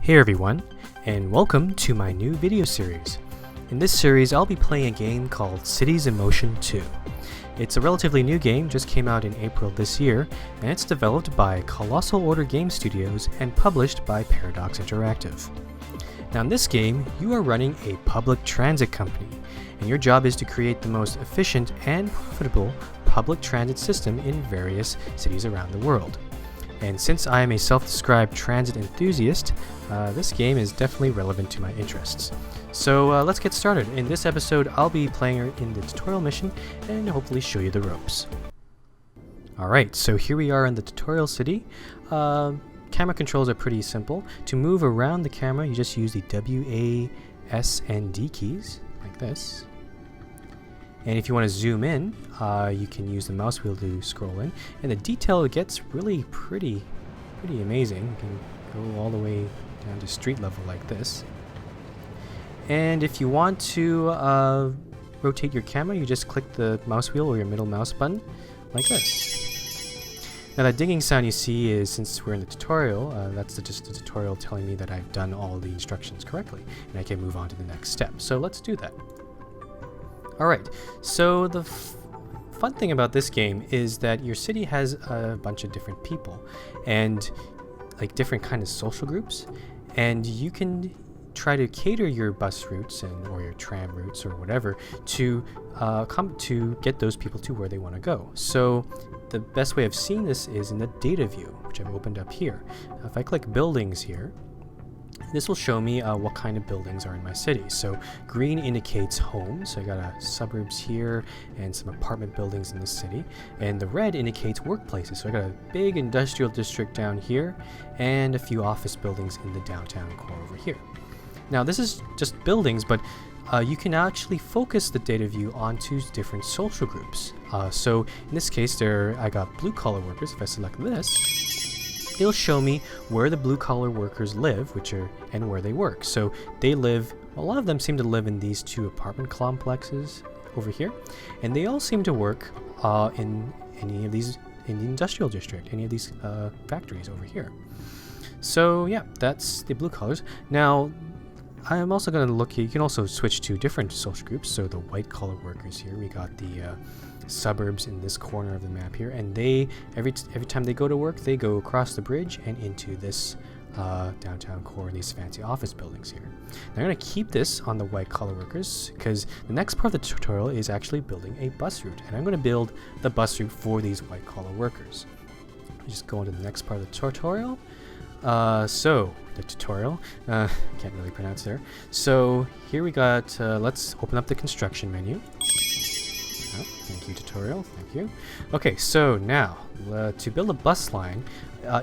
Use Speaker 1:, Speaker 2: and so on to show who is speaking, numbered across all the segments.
Speaker 1: Hey everyone, and welcome to my new video series. In this series, I'll be playing a game called Cities in Motion 2. It's a relatively new game, just came out in April this year, and it's developed by Colossal Order Game Studios and published by Paradox Interactive. Now in this game, you are running a public transit company, and your job is to create the most efficient and profitable public transit system in various cities around the world. And since I am a self-described transit enthusiast, this game is definitely relevant to my interests. So let's get started. In this episode, I'll be playing her in the tutorial mission and hopefully show you the ropes. Alright, so here we are in the tutorial city. Camera controls are pretty simple. To move around the camera, you just use the W, A, S, and D keys, like this. And if you want to zoom in, you can use the mouse wheel to scroll in. And the detail gets really pretty amazing. You can go all the way down to street level like this. And if you want to rotate your camera, you just click the mouse wheel or your middle mouse button, like this. Now that dinging sound you see is, since we're in the tutorial, that's just the tutorial telling me that I've done all the instructions correctly. And I can move on to the next step. So let's do that. Alright, so the fun thing about this game is that your city has a bunch of different people and like different kind of social groups, and you can try to cater your bus routes or your tram routes or whatever to get those people to where they want to go. So the best way of seeing this is in the data view, which I've opened up here. Now, if I click buildings here, this will show me what kind of buildings are in my city. So green indicates homes, so I got suburbs here and some apartment buildings in the city. And the red indicates workplaces, so I got a big industrial district down here and a few office buildings in the downtown core over here. Now this is just buildings, but you can actually focus the data view onto different social groups. So in this case, I got blue collar workers. If I select this, it'll show me where the blue-collar workers live, and where they work. So they live, a lot of them seem to live in these two apartment complexes over here, and they all seem to work in any of these, in the industrial district, any of these factories over here. So yeah, that's the blue collars. Now, I'm also going to look, you can also switch to different social groups. So the white-collar workers here, we got the suburbs in this corner of the map here, and they every time they go to work, they go across the bridge and into this downtown core, these fancy office buildings here. Now I'm going to keep this on the white collar workers because the next part of the tutorial is actually building a bus route, and I'm going to build the bus route for these white collar workers. Just go into the next part of the tutorial. Can't really pronounce there. So here we got, let's open up the construction menu. Thank you, tutorial. Thank you. Okay, so now to build a bus line,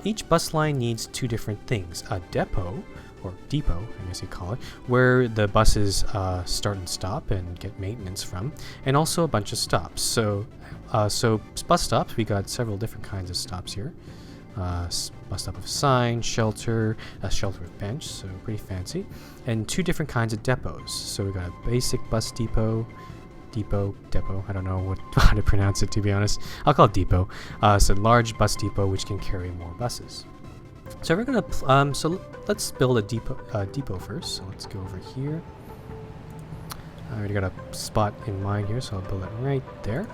Speaker 1: each bus line needs two different things: a depot, or depot, I guess you call it, where the buses start and stop and get maintenance from, and also a bunch of stops. So, bus stops, we got several different kinds of stops here. Bus stop with sign, shelter, a shelter with bench, so pretty fancy, and two different kinds of depots. So we got a basic bus depot. Depot, I don't know how to pronounce it, to be honest. I'll call it depot. So large bus depot which can carry more buses. So we're gonna so let's build a depot first. So let's go over here. I already got a spot in mind here, so I'll build it right there.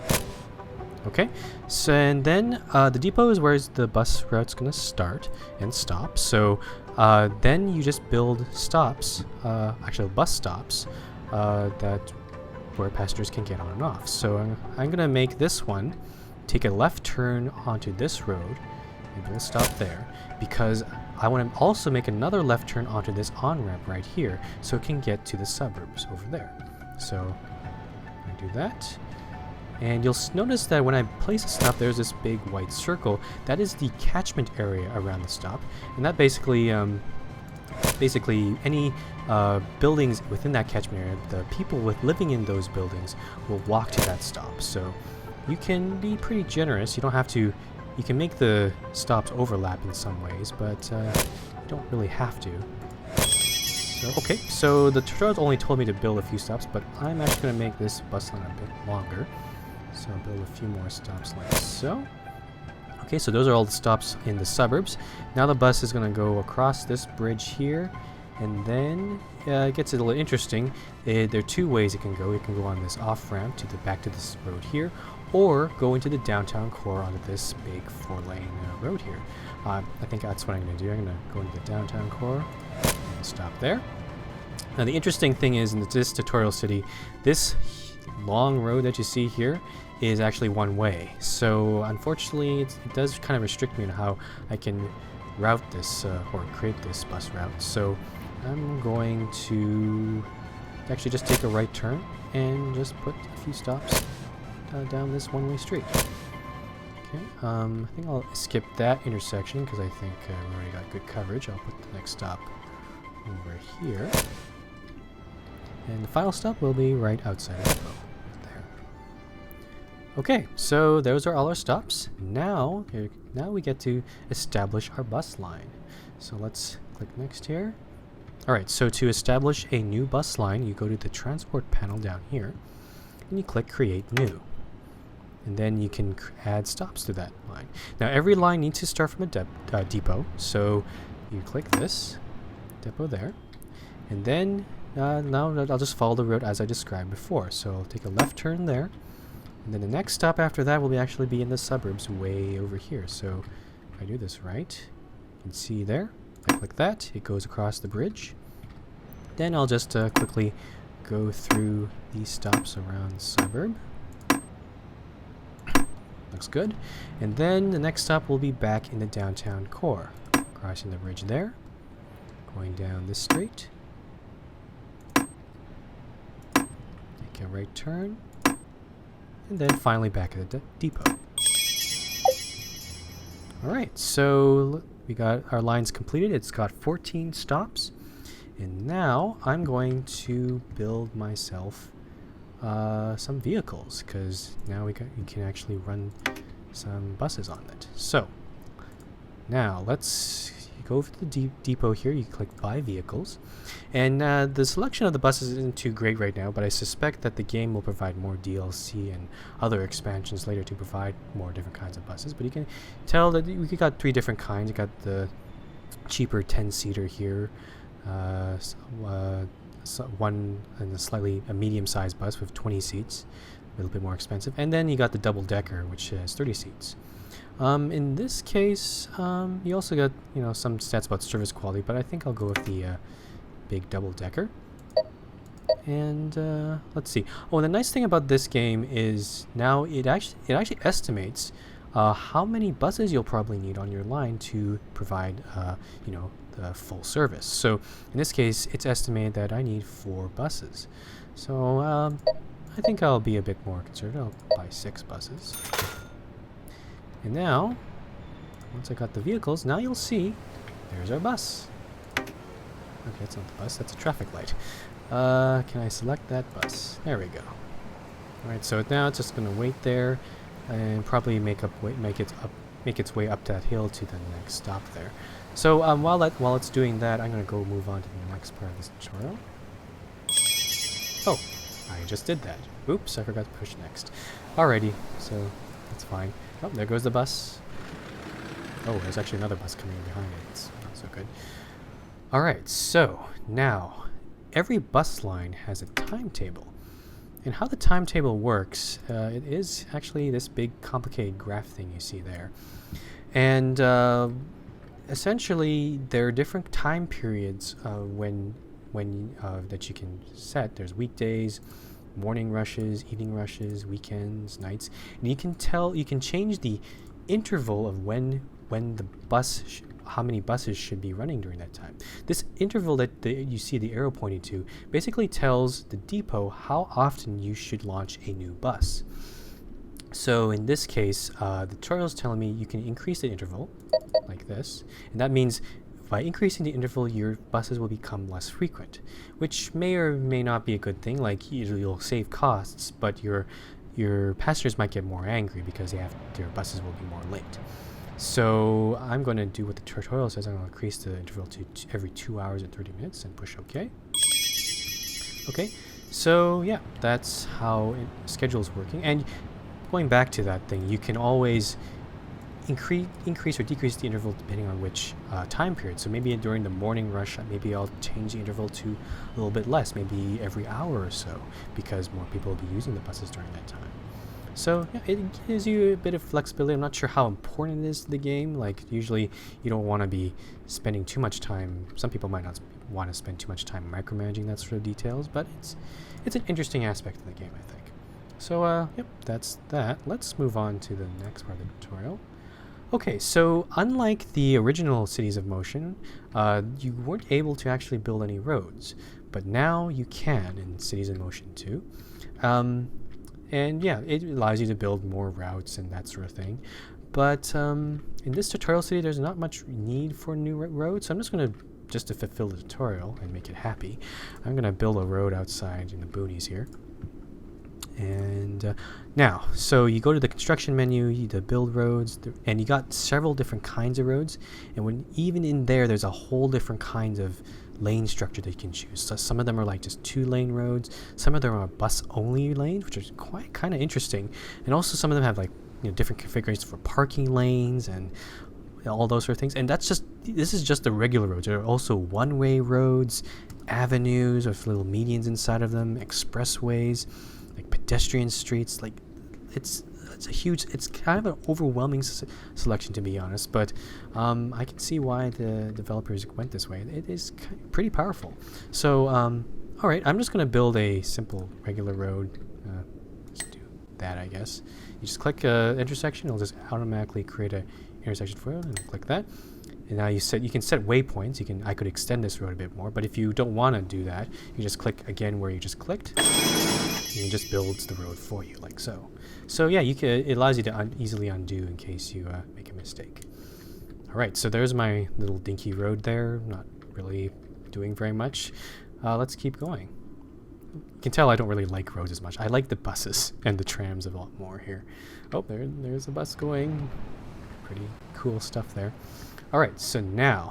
Speaker 1: Okay, so and then the depot is where the bus route's gonna start and stop. So then you just build stops, actually bus stops, where passengers can get on and off. So I'm gonna make this one take a left turn onto this road, and we'll stop there because I want to also make another left turn onto this on-ramp right here so it can get to the suburbs over there. So I'm gonna do that, and you'll notice that when I place a stop, there's this big white circle. That is the catchment area around the stop, and that basically any buildings within that catchment area, the people living in those buildings will walk to that stop. So you can be pretty generous. You don't have to. You can make the stops overlap in some ways, but you don't really have to. So, okay, so the tutorial only told me to build a few stops, but I'm actually going to make this bus line a bit longer. So I'll build a few more stops like so. Okay, so those are all the stops in the suburbs. Now the bus is going to go across this bridge here, and then it gets a little interesting. There are two ways it can go. It can go on this off-ramp to the back to this road here, or go into the downtown core onto this big 4-lane road here. I think that's what I'm going to do. I'm going to go into the downtown core and stop there. Now the interesting thing is, in this tutorial city, this long road that you see here is actually one way. So unfortunately, it does kind of restrict me on how I can route this or create this bus route. So I'm going to actually just take a right turn and just put a few stops down this one-way street. Okay, I think I'll skip that intersection because I think we already got good coverage. I'll put the next stop over here. And the final stop will be right outside of the boat. There. Okay, so those are all our stops. Now we get to establish our bus line. So let's click next here. Alright, so to establish a new bus line, you go to the transport panel down here, and you click Create New. And then you can add stops to that line. Now every line needs to start from a depot, so you click this depot there, and then now I'll just follow the route as I described before. So I'll take a left turn there, and then the next stop after that will actually be in the suburbs way over here. So if I do this right, you can see there, I click that, it goes across the bridge. Then I'll just quickly go through these stops around the suburb. Looks good. And then the next stop will be back in the downtown core. Crossing the bridge there, going down this street. Take a right turn, and then finally back at the depot. Alright, so we got our lines completed. It's got 14 stops. And now I'm going to build myself some vehicles, because now you can actually run some buses on it. So now let's go over to the depot here. You click Buy Vehicles, and the selection of the buses isn't too great right now, but I suspect that the game will provide more DLC and other expansions later to provide more different kinds of buses. But you can tell that we got 3 different kinds. You got the cheaper 10-seater here, one and a medium-sized bus with 20 seats, a little bit more expensive, and then you got the double-decker, which has 30 seats. In this case, you also got some stats about service quality, but I think I'll go with the big double-decker. And let's see. Oh, and the nice thing about this game is now it actually estimates how many buses you'll probably need on your line to provide the full service. So in this case, it's estimated that I need 4 buses. So I think I'll be a bit more conservative. I'll buy 6 buses. And now, once I got the vehicles, now you'll see there's our bus. Okay, it's not the bus, that's a traffic light. Can I select that bus? There we go. Alright, so now it's just going to wait there and probably make its way up that hill to the next stop there. So while it's doing that, I'm going to go move on to the next part of this tutorial. Oh, I just did that. Oops, I forgot to push next. Alrighty, so that's fine. Oh, there goes the bus. Oh, there's actually another bus coming in behind it. It's not so good. Alright, so now every bus line has a timetable. And how the timetable works, it is actually this big complicated graph thing you see there. And essentially, there are different time periods that you can set. There's weekdays, morning rushes, evening rushes, weekends, nights, and you can change the interval of when the bus how many buses should be running during that time. This interval that you see the arrow pointing to basically tells the depot how often you should launch a new bus. So in this case, the tutorial is telling me you can increase the interval like this, and that means by increasing the interval, your buses will become less frequent, which may or may not be a good thing. Like you'll save costs, but your passengers might get more angry because their buses will be more late. So I'm going to do what the tutorial says. I'm going to increase the interval to every 2 hours and 30 minutes and push OK. Okay, so yeah, that's how schedule is working. And going back to that thing, you can always increase or decrease the interval depending on which time period. So maybe during the morning rush, maybe I'll change the interval to a little bit less, maybe every hour or so, because more people will be using the buses during that time. So yeah, it gives you a bit of flexibility. I'm not sure how important it is to the game. Like usually you don't want to be spending too much time. Some people might not want to spend too much time micromanaging that sort of details, but it's an interesting aspect of the game, I think. So yep, that's that. Let's move on to the next part of the tutorial. Okay, so unlike the original Cities of Motion, you weren't able to actually build any roads, but now you can in Cities in Motion 2. And yeah, it allows you to build more routes and that sort of thing. But in this tutorial city, there's not much need for new roads, so I'm just going to, just to fulfill the tutorial and make it happy, I'm going to build a road outside in the boonies here. And now, so you go to the construction menu, you build roads, and you got several different kinds of roads. And even in there, there's a whole different kinds of lane structure that you can choose. So some of them are like just 2-lane roads. Some of them are bus-only lanes, which is quite kind of interesting. And also some of them have like different configurations for parking lanes and all those sort of things. And this is just the regular roads. There are also one-way roads, avenues with little medians inside of them, expressways, like pedestrian streets. Like it's kind of an overwhelming selection, to be honest, but I can see why the developers went this way. It is pretty powerful. So all right, I'm just going to build a simple regular road. Let's do that, I guess. You just click intersection, it'll just automatically create a intersection for you, and click that. And now you can set waypoints. I could extend this road a bit more, but if you don't want to do that, you just click again where you just clicked, and it just builds the road for you, like so. So yeah, it allows you to easily undo in case you make a mistake. All right, so there's my little dinky road there. Not really doing very much. Let's keep going. You can tell I don't really like roads as much. I like the buses and the trams a lot more here. Oh, there's a bus going. Pretty cool stuff there. All right, so now